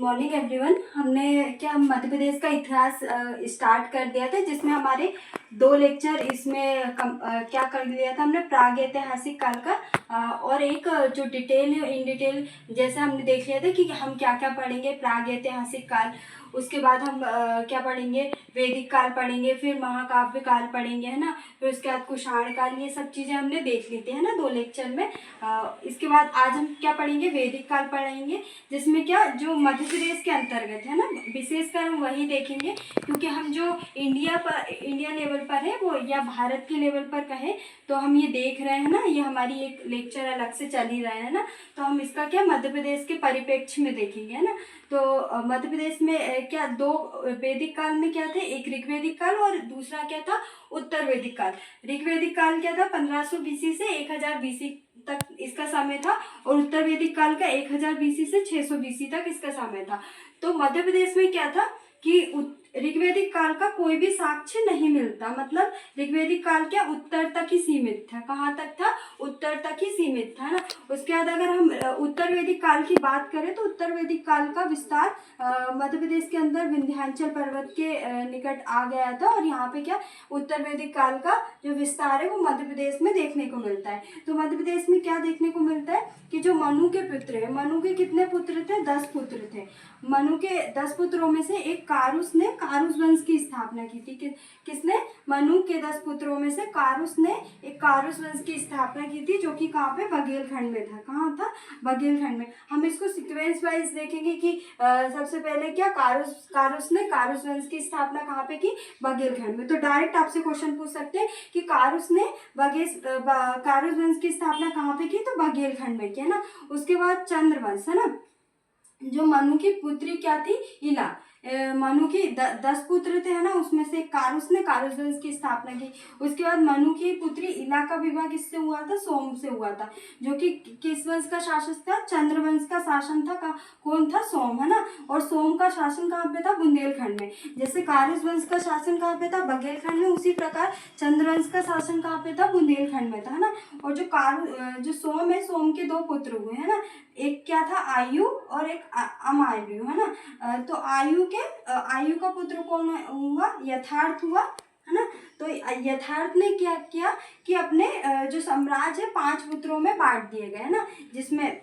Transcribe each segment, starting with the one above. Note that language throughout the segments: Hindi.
Morning everyone. हमने क्या मध्य प्रदेश का इतिहास स्टार्ट कर दिया था, जिसमें हमारे 2 लेक्चर इसमें क्या कर लिया था हमने, प्राग ऐतिहासिक काल का और एक जो डिटेल है इन डिटेल जैसे हमने देख लिया था कि हम क्या क्या पढ़ेंगे। प्राग ऐतिहासिक काल, उसके बाद हम क्या पढ़ेंगे, वैदिक काल पढ़ेंगे, फिर महाकाव्य काल पढ़ेंगे, है ना। फिर उसके बाद कुषाण काल, ये सब चीज़ें हमने देख ली थी, है ना, 2 लेक्चर में। इसके बाद आज हम क्या पढ़ेंगे, वैदिक काल पढ़ेंगे, जिसमें क्या जो मध्य प्रदेश के अंतर्गत है ना, विशेषकर हम वही देखेंगे, क्योंकि हम जो इंडिया लेवल पर है वो, या भारत के लेवल पर कहे तो हम ये देख रहे हैं ना, ये हमारी एक लेक्चर अलग से चल ही रहा है ना, तो हम इसका क्या मध्य प्रदेश के परिप्रेक्ष्य में देखेंगे, है ना। तो मध्य प्रदेश में क्या 2 वैदिक काल में क्या थे, एक ऋग्वैदिक काल और दूसरा क्या था, उत्तर वैदिक काल। ऋग्वैदिक काल क्या था, 1500 बीसी से 1000 बीसी तक इसका समय था, और उत्तर वैदिक काल का 1000 बीसी से 600 बीसी तक इसका समय था। तो मध्य प्रदेश में क्या था कि ऋग्वैदिक काल का कोई भी साक्ष्य नहीं मिलता, मतलब ऋग्वैदिक काल क्या उत्तर तक ही सीमित था। कहाँ तक था, उत्तर तक ही सीमित था ना। उसके बाद अगर हम उत्तर वैदिक काल की बात करें तो उत्तर वैदिक काल का विस्तार मध्य प्रदेश के अंदर विंध्याचल पर्वत के निकट आ गया था, और यहाँ पे क्या उत्तर वैदिक काल का जो विस्तार है वो मध्य प्रदेश में देखने को मिलता है। तो मध्य प्रदेश में क्या देखने को मिलता है कि जो मनु के पुत्र है, मनु के कितने पुत्र थे, 10 पुत्र थे। मनु के 10 पुत्रों में से एक कारुस ने कारुस वंश की स्थापना की थी। किसने, मनु के 10 पुत्रों में से कारुस ने एक कारुस वंश की स्थापना की थी, जो कि कहाँ पे, बघेलखंड में था। कहाँ था, बघेलखंड में। हम इसको सीक्वेंस वाइज देखेंगे कि सबसे पहले क्या, कारुस ने कारुस वंश की स्थापना कहाँ पे की, बघेलखंड में। तो डायरेक्ट आपसे क्वेश्चन पूछ सकते हैं कि कारुस ने कारुस वंश की स्थापना कहाँ पे की, तो बघेलखंड में की, है ना। उसके बाद चंद्रवंश, है ना, जो मनु की पुत्री क्या थी, इला। मनु की 10 पुत्र थे, है ना, उसमें से कारुस ने कारुस वंश की स्थापना की। उसके बाद मनु की पुत्री इला का विवाह किससे हुआ था, सोम से हुआ था, जो कि किस वंश का शासक था, चंद्रवंश का शासन था। कौन था, सोम, है ना। और सोम का शासन कहाँ पे था, बुंदेलखंड में। जैसे कारुस वंश का शासन कहाँ पे था, बघेलखंड में, उसी प्रकार चंद्रवंश का शासन कहाँ पे था, बुंदेलखंड में था, है ना। और जो सोम है, सोम के 2 पुत्र हुए, है ना। एक क्या था, आयु, और एक अमायु, है ना। तो आयु का पुत्र कौन हुआ, यथार्थ हुआ, है ना। तो यथार्थ ने क्या किया कि अपने जो साम्राज्य है 5 पुत्रों में बांट दिए गए, है ना, जिसमें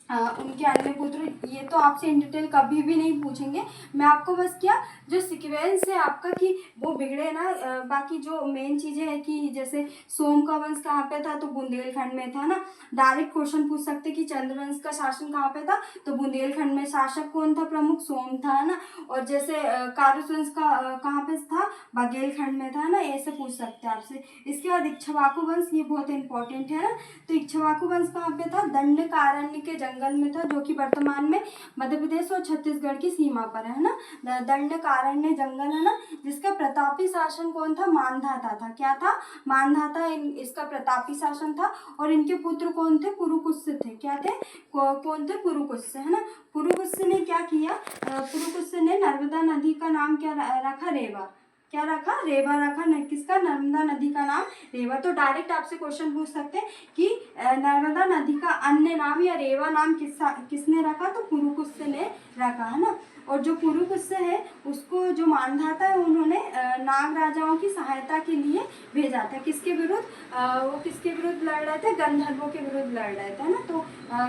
उनके अन्य पुत्र, ये तो आपसे इन डिटेल कभी भी नहीं पूछेंगे। मैं आपको बस क्या, जो सीक्वेंस है आपका कि वो बिगड़े ना। बाकी जो मेन चीज़ें हैं कि जैसे सोम का वंश कहाँ पे था, तो बुंदेलखंड में था ना। डायरेक्ट क्वेश्चन पूछ सकते कि चंद्रवंश का शासन कहाँ पे था, तो बुंदेलखंड में। शासक कौन था, प्रमुख सोम था, है ना। और जैसे कारुस वंश का कहाँ पे था, बघेलखंड में था, है ना। ऐसे पूछ सकते हैं आपसे। इसके बाद इक्ष्वाकु वंश, ये बहुत इंपॉर्टेंट है ना। तो इक्ष्वाकु वंश कहाँ पे था, दंडकारण्य के जंगल में था, जो कि वर्तमान में मध्य प्रदेश और छत्तीसगढ़ की सीमा पर है ना। दंडकारण्य जंगल, है ना, जिसका प्रतापी शासन कौन था, मानधाता था। क्या था, मानधाता इसका प्रतापी शासन था। और इनके पुत्र कौन थे, पुरुकुत्स थे। क्या थे, कौन थे, पुरुकुत्स, है ना। पुरुकुत्स ने क्या किया, पुरुकुत्स ने नर्मदा नदी का नाम क्या रखा, रेवा। क्या रखा, रेवा रखा। किसका, नर्मदा नदी का नाम रेवा। तो डायरेक्ट आपसे क्वेश्चन पूछ सकते हैं कि नर्मदा नदी का अन्य नाम या रेवा नाम किसने रखा, तो पुरुकुत्स ने रखा, है ना। और जो पुरुकुत्स है उसको जो मानधाता है, उन्होंने नाग राजाओं की सहायता के लिए भेजा था। किसके विरुद्ध, वो किसके विरुद्ध लड़ रहे थे, गंधर्वों के विरुद्ध लड़ रहे थे, है ना। तो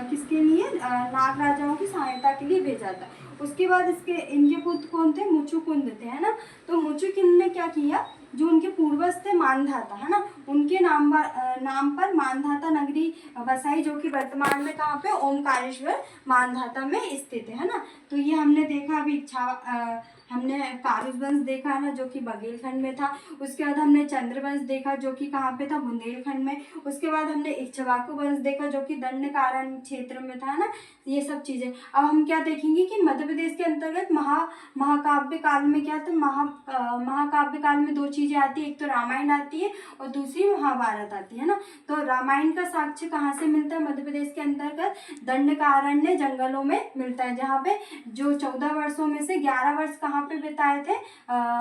किसके लिए, नाग राजाओं की सहायता के लिए भेजा था। उसके बाद इनके पुत्र कौन थे, मुचुकुंद थे, है ना। तो मुचुकुंद ने क्या किया, जो उनके पूर्वज थे मानधाता, है ना, उनके नाम पर मानधाता नगरी बसाई, जो कि वर्तमान में कहाँ पे, ओमकारेश्वर मानधाता में स्थित है ना। तो ये हमने देखा अभी हमने कारुस वंश देखा ना, जो कि बघेलखंड में था। उसके बाद हमने चंद्रवंश देखा, जो कि कहाँ पे था, बुंदेलखंड में। उसके बाद हमने इक्ष्वाकु वंश देखा, जो कि दंडकारण्य क्षेत्र में था ना। ये सब चीज़ें अब हम क्या देखेंगे कि मध्य प्रदेश के अंतर्गत महाकाव्य काल में क्या था, महाकाव्य काल में 2 चीज़ें आती है, एक तो रामायण आती है और दूसरी महाभारत आती है ना। तो रामायण का साक्ष्य कहाँ से मिलता है, मध्य प्रदेश के अंतर्गत दंडकारण्य जंगलों में मिलता है, जहाँ पे जो 14 वर्षों में से 11 वर्ष कहाँ कहाँ पे बिताए थे,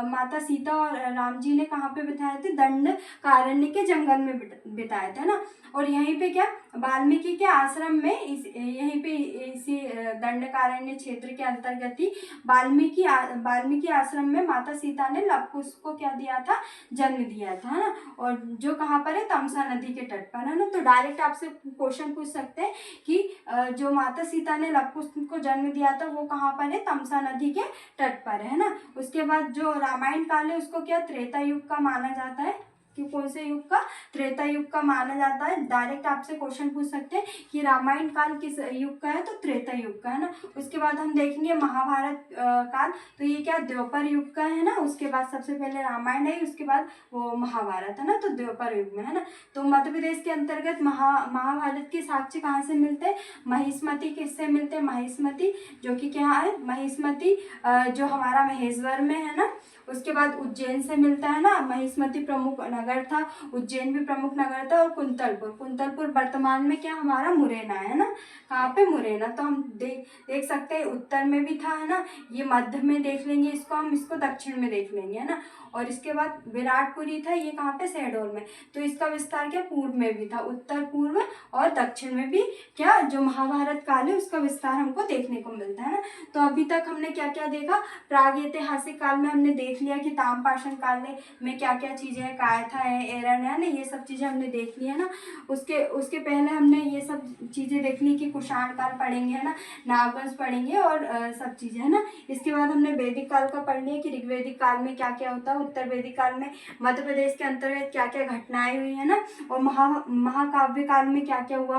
माता सीता और राम जी ने कहाँ पे बिताए थे, दंडकारण्य के जंगल में बिताए थे ना। और यहीं पे क्या वाल्मीकि के आश्रम में यहीं पे इसी दंडकारण्य क्षेत्र के अंतर्गत ही वाल्मीकि आश्रम में माता सीता ने लव कुश को क्या दिया था, जन्म दिया था, है ना। और जो कहाँ पर है, तमसा नदी के तट पर, है ना। तो डायरेक्ट आपसे क्वेश्चन पूछ सकते हैं कि जो माता सीता ने लव कुश को जन्म दिया था वो कहाँ पर है, तमसा नदी के तट पर है ना। उसके बाद जो रामायण काल है उसको क्या त्रेता युग का माना जाता है, कि कौन से युग का, त्रेता युग का माना जाता है। डायरेक्ट आपसे क्वेश्चन पूछ सकते हैं कि रामायण काल किस युग का है, तो त्रेता युग का, है ना। उसके बाद हम देखेंगे महाभारत काल, तो ये क्या द्वापर युग का है ना। उसके बाद सबसे पहले रामायण है, उसके बाद वो महाभारत, है ना, तो द्वापर युग में, है ना। तो मध्य प्रदेश के अंतर्गत महाभारत के साक्ष्य कहाँ से मिलते हैं, महिष्मती किससे मिलते हैं, महिष्मती जो कि क्या है, महिष्मती जो हमारा महेश्वर में है ना। उसके बाद उज्जैन से मिलता है ना, महिष्मती प्रमुख नगर था, उज्जैन भी प्रमुख नगर था। और कुंतलपुर वर्तमान में क्या हमारा मुरैना है ना, कहाँ पे, मुरैना। तो हम देख सकते हैं उत्तर में भी था, है ना, ये मध्य में देख लेंगे इसको, हम इसको दक्षिण में देख लेंगे, है ना। और इसके बाद विराटपुरी था, ये कहाँ पे, शहडोल में। तो इसका विस्तार क्या पूर्व में भी था, उत्तर पूर्व और दक्षिण में भी क्या जो महाभारत काल है उसका विस्तार हमको देखने को मिलता है ना। तो अभी तक हमने क्या क्या देखा, प्राग ऐतिहासिक काल में हमने देख लिया कि ताम्रपाषाण काल में क्या क्या चीज़ें हैं, कायथा है, एरन है ना, ये सब चीज़ें हमने देख ली है ना। उसके पहले हमने ये सब चीज़ें देख ली कि कुषाण काल पढ़ेंगे, है ना, नागवंश पढ़ेंगे और सब चीज़ें, है ना। इसके बाद हमने वैदिक काल का पढ़ लिया कि ऋग्वैदिक काल में क्या क्या होता है, उत्तर वैदिक काल में मध्य प्रदेश के अंतर्गत क्या क्या घटनाएं हुई है ना। और महाकाव्य काल में क्या क्या हुआ,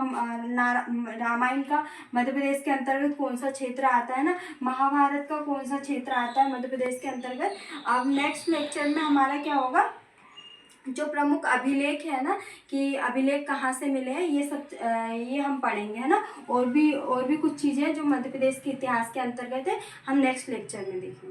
रामायण का मध्य प्रदेश के अंतर्गत कौन सा क्षेत्र आता है ना, महाभारत का कौन सा क्षेत्र आता है मध्य प्रदेश के अंतर्गत। अब नेक्स्ट लेक्चर में हमारा क्या होगा, जो प्रमुख अभिलेख है ना, कि अभिलेख कहाँ से मिले हैं, ये सब ये हम पढ़ेंगे, है ना। और भी कुछ चीज़ें जो मध्य प्रदेश के इतिहास के अंतर्गत है, हम नेक्स्ट लेक्चर में देखेंगे।